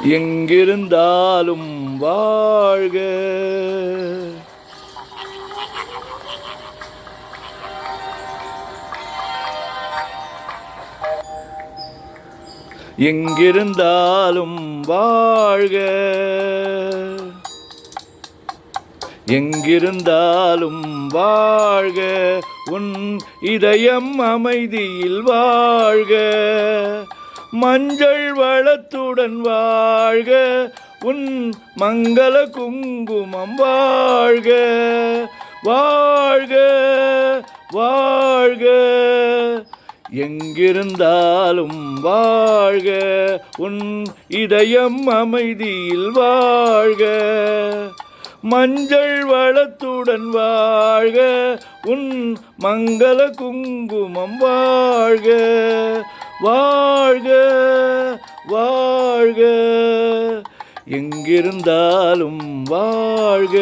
எங்கிருந்தாலும் வாழ்க. எங்கிருந்தாலும் வாழ்க. எங்கிருந்தாலும் வாழ்க. உன் இதயம் அமைதியில் வாழ்க. மஞ்சள் வளத்துடன் வாழ்க. உன் மங்கள குங்குமம் வாழ்க. வாழ்க வாழ்க. எங்கிருந்தாலும் வாழ்க. உன் இதயம் அமைதியில் வாழ்க. மஞ்சள் வளத்துடன் வாழ்க. உன் மங்கள குங்குமம் வாழ்க. வாழ்க வாழ்க. எங்கிருந்தாலும் வாழ்க.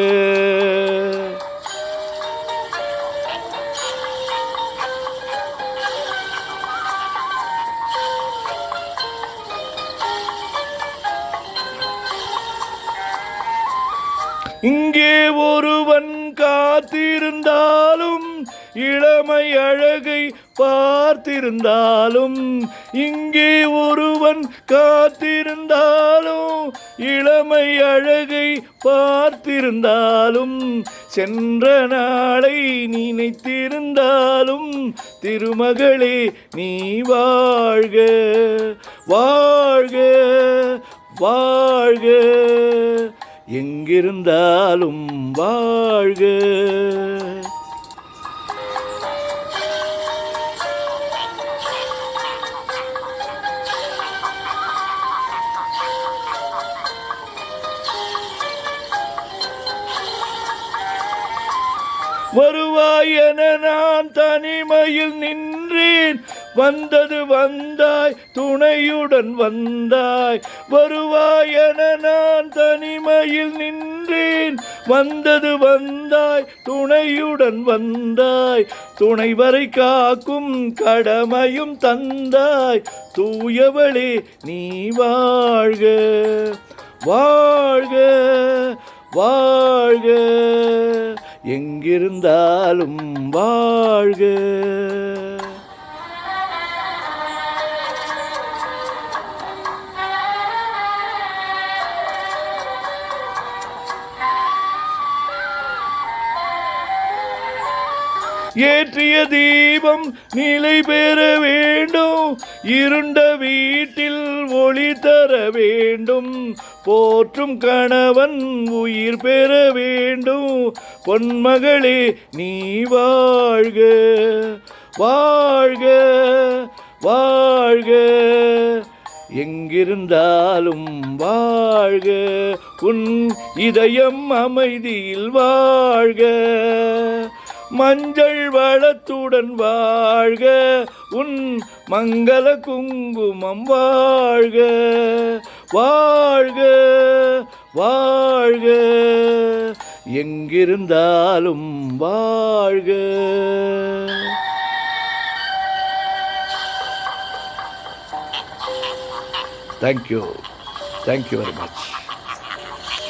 இங்கே ஒருவன் காத்திருந்தாலும் இளமை அழகை பார்த்திருந்தாலும். இங்கே ஒருவன் காத்திருந்தாலும் இளமை அழகை பார்த்திருந்தாலும். சென்ற நாளை நினைத்திருந்தாலும் திருமகளே நீ வாழ்க. வாழ்க வாழ்க. எங்கிருந்தாலும் வாழ்க. வருவாய் என நான் தனிமையில் நின்றேன். வந்தது வந்தாய் துணையுடன் வந்தாய். வருவாய் என நான் தனிமையில் நின்றேன். வந்தது வந்தாய் துணையுடன் வந்தாய். துணை வரை காக்கும் கடமையும் தந்தாய். தூயவளே நீ வாழ்க. வாழ்க வாழ்க. எங்கிருந்தாலும் வாழ்க. ஏற்றிய தீபம் நிலை பெற வேண்டும். இருண்ட வீட்டில் ஒளி தர வேண்டும். போற்றும் கணவன் உயிர் பெற வேண்டும். பொன்மகளே நீ வாழ்க. வாழ்க வாழ்க. எங்கிருந்தாலும் வாழ்க. உன் இதயம் அமைதியில் வாழ்க. மஞ்சள் வளத்துடன் வாழ்க. உன் மங்கள குங்குமம் வாழ்க. வாழ்க வாழ்க. எங்கிருந்தாலும் வாழ்க. Thank you very much.